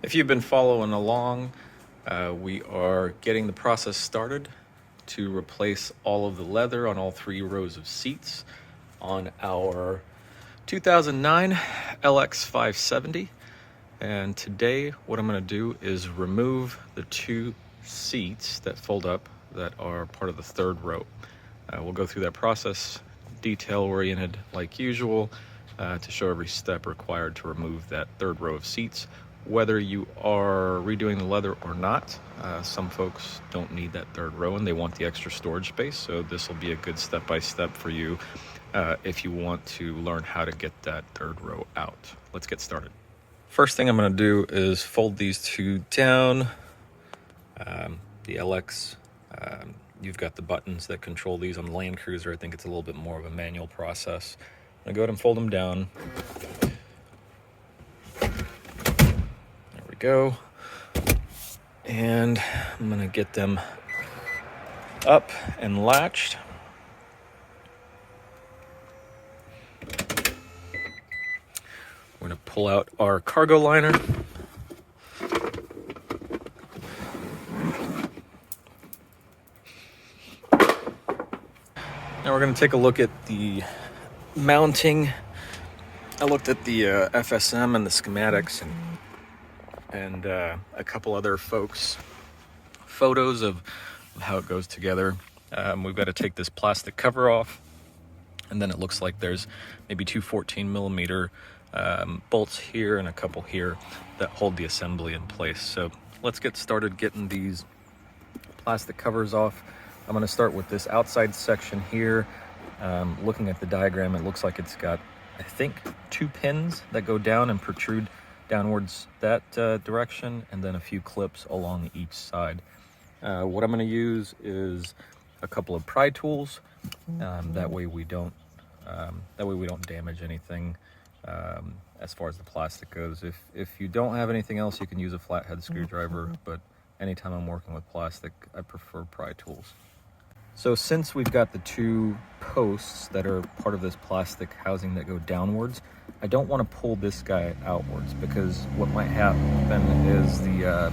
If you've been following along, we are getting the process started to replace all of the leather on all 3 rows of seats on our 2009 LX570. And today what I'm going to do is remove the 2 seats that fold up that are part of the 3rd row. We'll go through that process, detail oriented like usual, to show every step required to remove that 3rd row of seats. Whether you are redoing the leather or not, some folks don't need that 3rd row and they want the extra storage space, so this will be a good step-by-step for you if you want to learn how to get that 3rd row out. Let's get started. First thing I'm going to do is fold these 2 down. The LX, you've got the buttons that control these. On the Land Cruiser, I think it's a little bit more of a manual process. I'm going to go ahead and fold them down. There we go. And I'm going to get them up and latched. We're going to pull out our cargo liner. Now we're going to take a look at the mounting. I looked at the FSM and the schematics and a couple other folks' photos of how it goes together. We've got to take this plastic cover off, and then it looks like there's maybe 2 14mm bolts here and a couple here that hold the assembly in place. So let's get started getting these plastic covers off. I'm going to start with this outside section here. Looking at the diagram, it looks like it's got, I think, 2 pins that go down and protrude downwards that direction, and then a few clips along each side. What I'm going to use is a couple of pry tools. That way we don't damage anything as far as the plastic goes. If you don't have anything else, you can use a flathead screwdriver, but anytime I'm working with plastic, I prefer pry tools. So since we've got the 2 posts that are part of this plastic housing that go downwards, I don't want to pull this guy outwards, because what might happen is the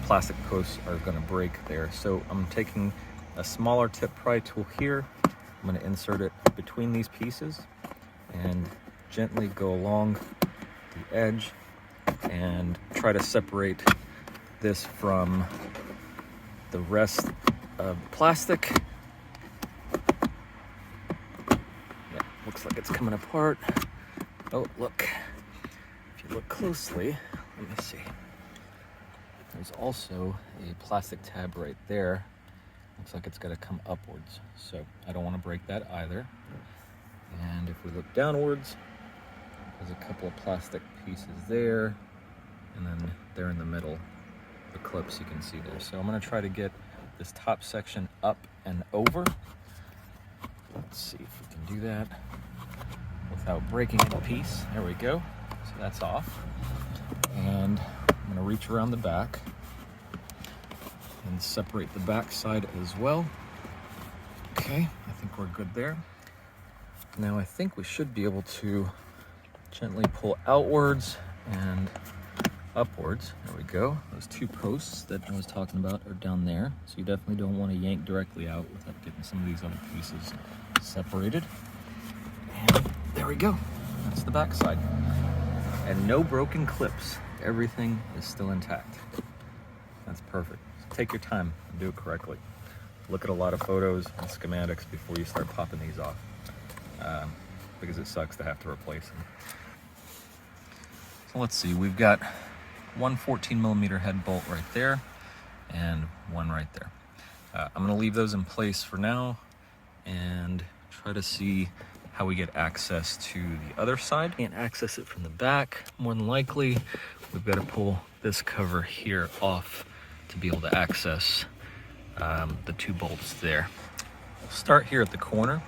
plastic posts are going to break there. So I'm taking a smaller tip pry tool here. I'm going to insert it between these pieces and gently go along the edge and try to separate this from the rest of the plastic. Yeah, looks like it's coming apart. Oh, look. If you look closely, let me see. There's also a plastic tab right there. Looks like it's got to come upwards, so I don't want to break that either. And if we look downwards, there's a couple of plastic pieces there, and then there in the middle, the clips you can see there. So I'm going to try to get this top section up and over. Let's see if we can do that without breaking any piece. There we go. So that's off. And I'm going to reach around the back and separate the back side as well. Okay, I think we're good there. Now I think we should be able to gently pull outwards and upwards. There we go. Those 2 posts that I was talking about are down there, so you definitely don't want to yank directly out without getting some of these other pieces separated. And there we go. That's the back side. And no broken clips. Everything is still intact. That's perfect. So take your time and do it correctly. Look at a lot of photos and schematics before you start popping these off, because it sucks to have to replace them. So let's see, we've got 1 14mm head bolt right there and 1 right there. I'm going to leave those in place for now and try to see how we get access to the other side. Can't access it from the back. More than likely, we've got to pull this cover here off to be able to access the 2 bolts there. We'll start here at the corner.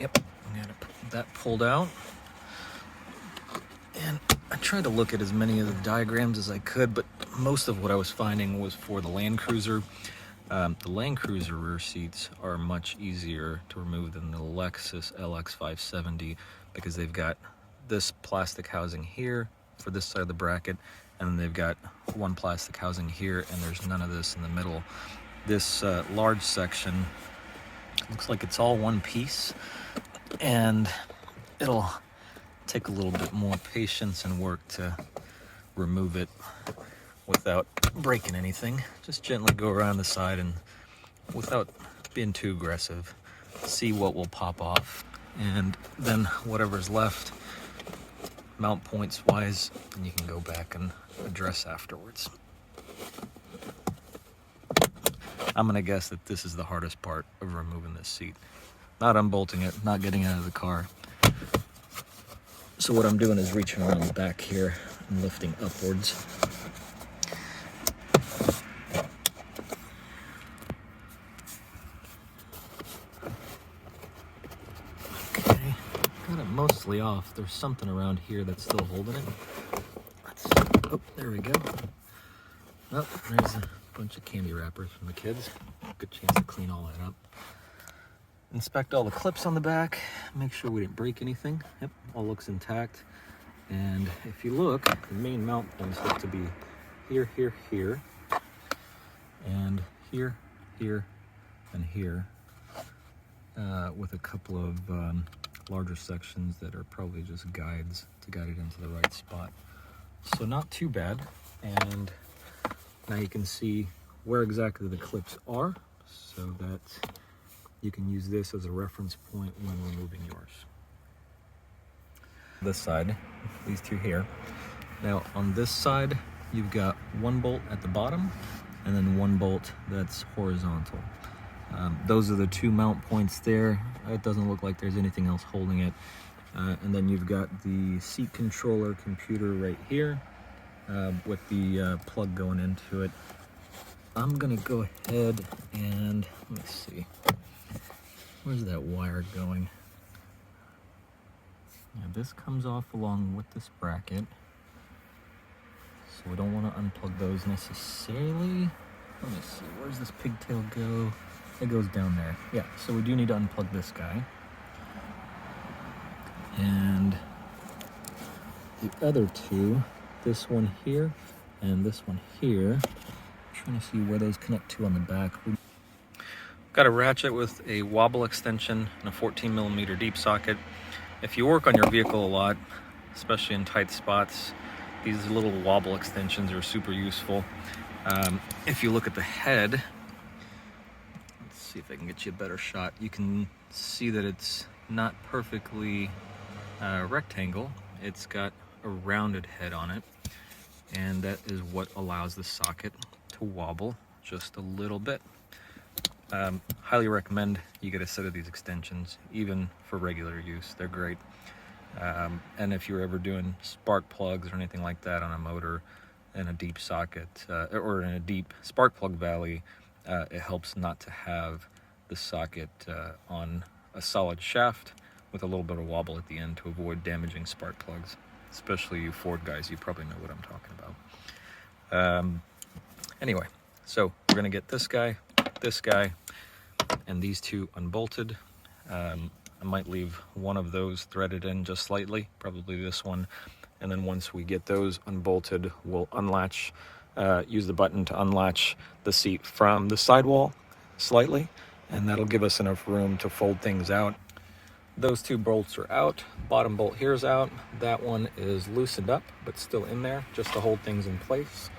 Yep, I'm going to put that pulled out. And I tried to look at as many of the diagrams as I could, but most of what I was finding was for the Land Cruiser. The Land Cruiser rear seats are much easier to remove than the Lexus LX570 because they've got this plastic housing here for this side of the bracket, and then they've got one plastic housing here, and there's none of this in the middle. This large section looks like it's all one piece, and it'll take a little bit more patience and work to remove it without breaking anything. Just gently go around the side and, without being too aggressive, see what will pop off, and then whatever's left, mount points wise, and you can go back and address afterwards. I'm gonna guess that this is the hardest part of removing this seat. Not unbolting it, not getting out of the car. So what I'm doing is reaching around the back here and lifting upwards. Okay, got it mostly off. There's something around here that's still holding it. Oh, there we go. Oh, there's a bunch of candy wrappers from the kids. Good chance to clean all that up. Inspect all the clips on the back, make sure we didn't break anything. Yep, all looks intact. And if you look, the main mount points look to be here, here, here, and here, here, and here, with a couple of larger sections that are probably just guides to guide it into the right spot. So not too bad. And now you can see where exactly the clips are, so that you can use this as a reference point when removing yours. This side, these two here. Now on this side, you've got one bolt at the bottom and then one bolt that's horizontal. Those are the two mount points there. It doesn't look like there's anything else holding it. And then you've got the seat controller computer right here with the plug going into it. I'm gonna go ahead and, let me see. Where's that wire going? Yeah, this comes off along with this bracket. So we don't want to unplug those necessarily. Let me see, where's this pigtail go? It goes down there. Yeah, so we do need to unplug this guy. And the other two, this one here and this one here, I'm trying to see where those connect to on the back. Got a ratchet with a wobble extension and a 14mm deep socket. If you work on your vehicle a lot, especially in tight spots, these little wobble extensions are super useful. If you look at the head, let's see if I can get you a better shot. You can see that it's not perfectly rectangle. It's got a rounded head on it, and that is what allows the socket to wobble just a little bit. Highly recommend you get a set of these extensions, even for regular use. They're great. And if you're ever doing spark plugs or anything like that on a motor in a deep socket or in a deep spark plug valley, it helps not to have the socket on a solid shaft with a little bit of wobble at the end to avoid damaging spark plugs. Especially you Ford guys, you probably know what I'm talking about. Anyway, so we're gonna get this guy, and these two unbolted. I might leave one of those threaded in just slightly, probably this one. And then once we get those unbolted, we'll unlatch, use the button to unlatch the seat from the sidewall slightly, and that'll give us enough room to fold things out. Those two bolts are out. Bottom bolt here is out. That one is loosened up, but still in there, just to hold things in place.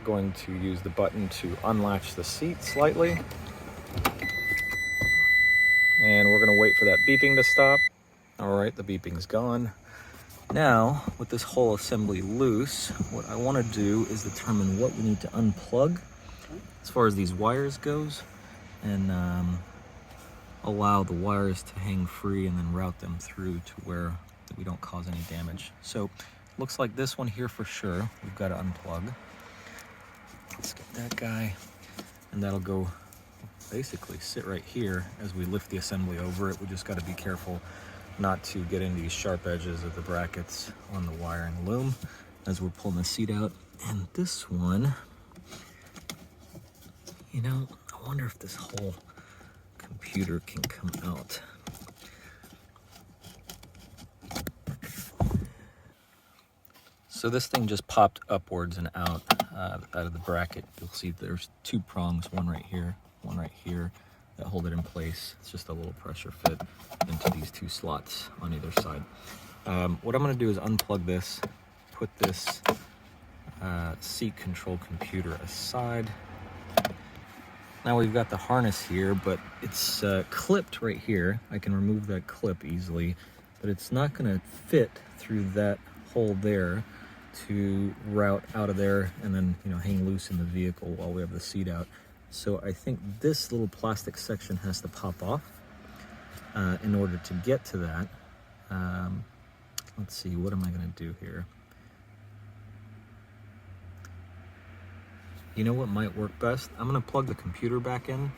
Going to use the button to unlatch the seat slightly. And we're gonna wait for that beeping to stop. All right, the beeping's gone. Now, with this whole assembly loose, what I wanna do is determine what we need to unplug as far as these wires goes, and allow the wires to hang free and then route them through to where we don't cause any damage. So, looks like this one here for sure, we've gotta unplug. Let's get that guy, and that'll go basically sit right here as we lift the assembly over it. We just got to be careful not to get in these sharp edges of the brackets on the wiring loom as we're pulling the seat out. And this one, you know, I wonder if this whole computer can come out. So this thing just popped upwards and out of the bracket. You'll see there's two prongs, one right here, that hold it in place. It's just a little pressure fit into these two slots on either side. What I'm going to do is unplug this, put this seat control computer aside. Now we've got the harness here, but it's clipped right here. I can remove that clip easily, but it's not going to fit through that hole there to route out of there and then, you know, hang loose in the vehicle while we have the seat out. So I think this little plastic section has to pop off in order to get to that. Let's see, what am I going to do here? You know what might work best? I'm going to plug the computer back in,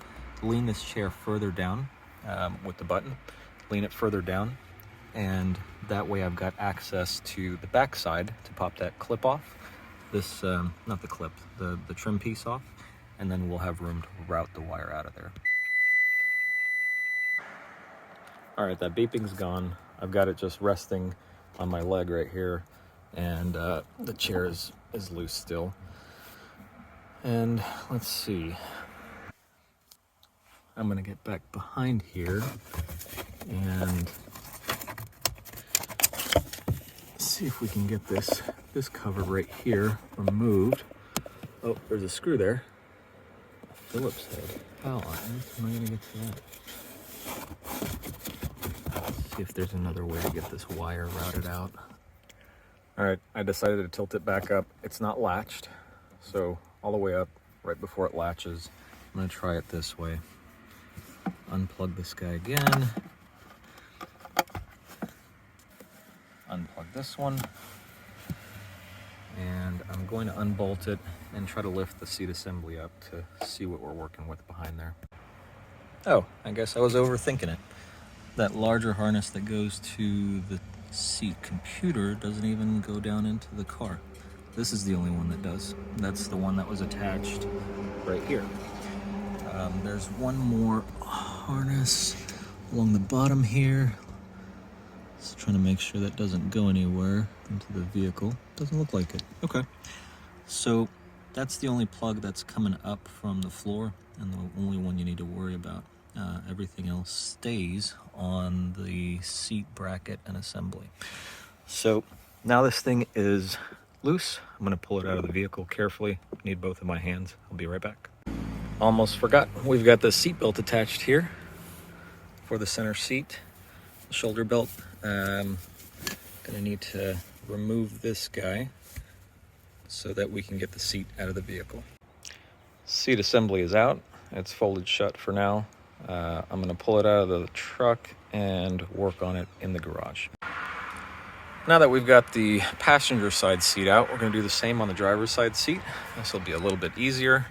lean this chair further down with the button, lean it further down, and that way I've got access to the back side to pop that clip off. This, not the clip, the trim piece off, and then we'll have room to route the wire out of there. All right, that beeping's gone. I've got it just resting on my leg right here, and the chair is loose still. And let's see, I'm gonna get back behind here and see if we can get this cover right here removed. Oh, there's a screw there. A Phillips head. How on earth am I gonna get to that? Let's see if there's another way to get this wire routed out. All right, I decided to tilt it back up. It's not latched, so all the way up right before it latches. I'm gonna try it this way. Unplug this guy again. Unplug this one. And I'm going to unbolt it and try to lift the seat assembly up to see what we're working with behind there. Oh, I guess I was overthinking it. That larger harness that goes to the seat computer doesn't even go down into the car. This is the only one that does. That's the one that was attached right here. There's one more harness along the bottom here. Just trying to make sure that doesn't go anywhere into the vehicle. Doesn't look like it. Okay. So that's the only plug that's coming up from the floor and the only one you need to worry about. Everything else stays on the seat bracket and assembly. So now this thing is loose. I'm going to pull it out of the vehicle carefully. Need both of my hands. I'll be right back. Almost forgot. We've got the seat belt attached here for the center seat, the shoulder belt. Going to need to remove this guy so that we can get the seat out of the vehicle. Seat assembly is out. It's folded shut for now. I'm going to pull it out of the truck and work on it in the garage. Now that we've got the passenger side seat out, we're going to do the same on the driver's side seat. This will be a little bit easier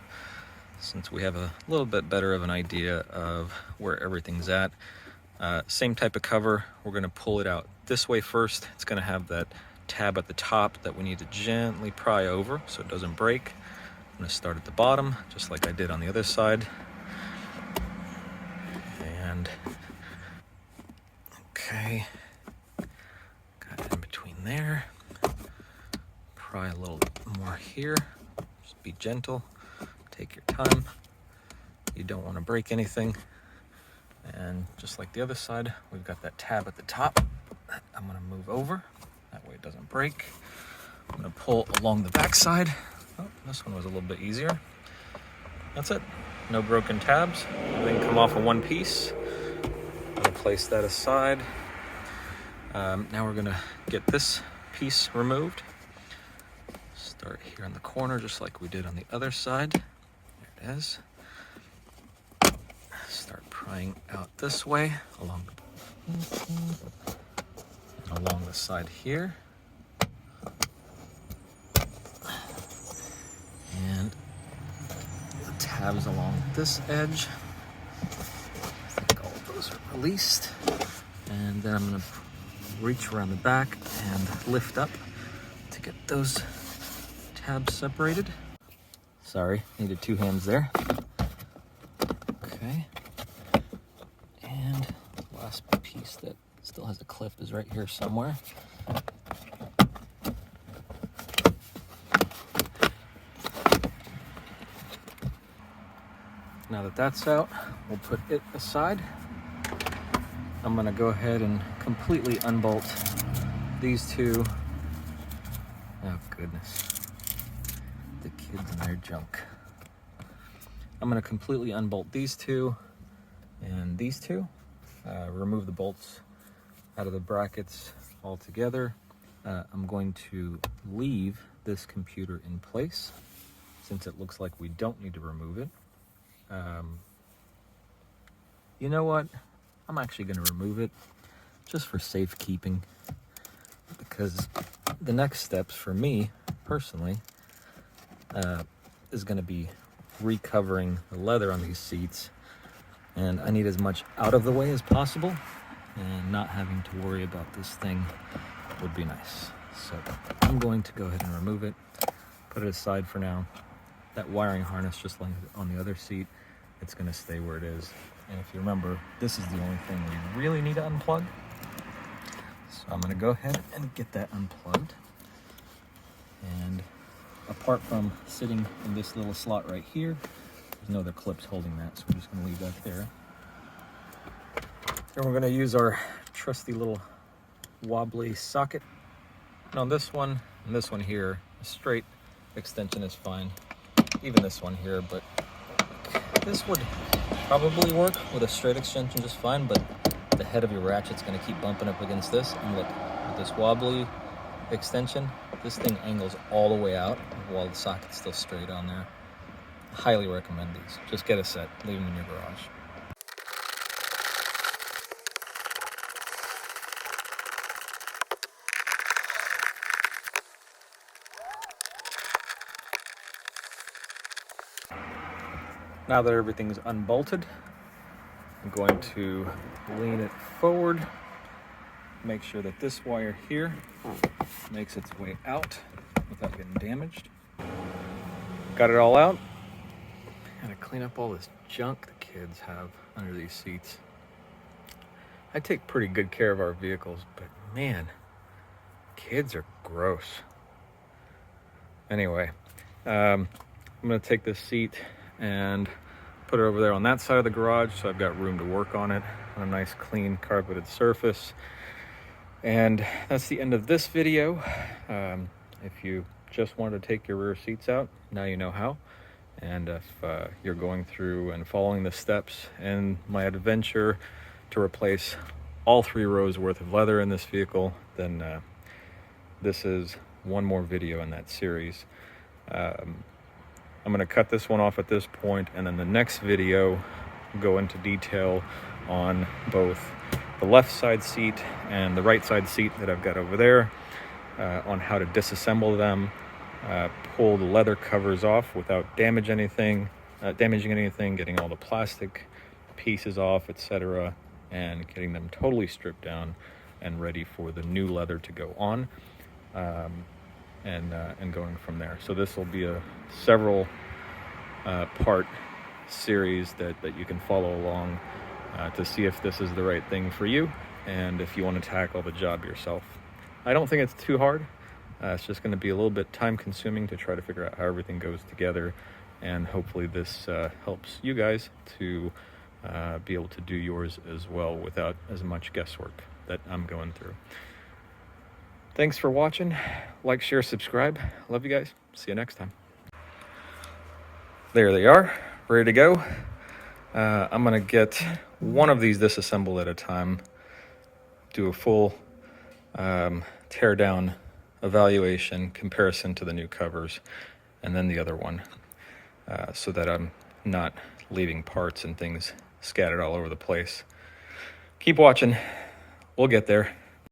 since we have a little bit better of an idea of where everything's at. Same type of cover. We're going to pull it out this way first. It's going to have that tab at the top that we need to gently pry over so it doesn't break. I'm going to start at the bottom just like I did on the other side. And okay. In between there, pry a little more here, just be gentle, take your time, you don't want to break anything. And just like the other side, we've got that tab at the top that I'm going to move over, that way it doesn't break. I'm going to pull along the back side. Oh, this one was a little bit easier. That's it, no broken tabs, everything come off in one piece. I'm going to place that aside. Now we're gonna get this piece removed. Start here in the corner just like we did on the other side. There it is. Start prying out this way along the side here. And the tabs along this edge. I think all of those are released. And then I'm gonna reach around the back and lift up to get those tabs separated. Sorry, needed two hands there. Okay. And last piece that still has a clip is right here somewhere. Now that that's out, we'll put it aside. I'm gonna go ahead and completely unbolt these two. Oh goodness, the kids and their junk. I'm gonna completely unbolt these two and these two. Remove the bolts out of the brackets altogether. I'm going to leave this computer in place since it looks like we don't need to remove it. You know what? I'm actually going to remove it just for safekeeping, because the next steps for me personally is going to be recovering the leather on these seats, and I need as much out of the way as possible, and not having to worry about this thing would be nice. So I'm going to go ahead and remove it, put it aside for now. That wiring harness, just like on the other seat, it's going to stay where it is. And if you remember, this is the only thing we really need to unplug. So I'm going to go ahead and get that unplugged. And apart from sitting in this little slot right here, there's no other clips holding that, so we're just going to leave that there. And we're going to use our trusty little wobbly socket. And on this one and this one here, a straight extension is fine. Even this one here, but this would probably work with a straight extension just fine, but the head of your ratchet's going to keep bumping up against this. And look, with this wobbly extension, this thing angles all the way out while the socket's still straight on there. Highly recommend these. Just get a set, leave them in your garage. Now that everything's unbolted, I'm going to lean it forward, make sure that this wire here makes its way out without getting damaged. Got it all out. Gotta clean up all this junk the kids have under these seats. I take pretty good care of our vehicles, but man, kids are gross. Anyway, I'm gonna take this seat and put it over there on that side of the garage, so I've got room to work on it on a nice clean carpeted surface. And that's the end of this video. If you just wanted to take your rear seats out, now you know how. And if you're going through and following the steps in my adventure to replace all 3 rows worth of leather in this vehicle, then this is one more video in that series. I'm going to cut this one off at this point, and then the next video go into detail on both the left side seat and the right side seat that I've got over there, on how to disassemble them, pull the leather covers off without damaging anything, getting all the plastic pieces off, etc., and getting them totally stripped down and ready for the new leather to go on. And going from there. So this will be a several part series that you can follow along to see if this is the right thing for you and if you want to tackle the job yourself. I don't think it's too hard. It's just going to be a little bit time consuming to try to figure out how everything goes together, and hopefully this helps you guys to be able to do yours as well without as much guesswork that I'm going through. Thanks for watching. Like, share, subscribe. Love you guys. See you next time. There they are, ready to go. I'm going to get one of these disassembled at a time, do a full tear down evaluation, comparison to the new covers, and then the other one, so that I'm not leaving parts and things scattered all over the place. Keep watching. We'll get there.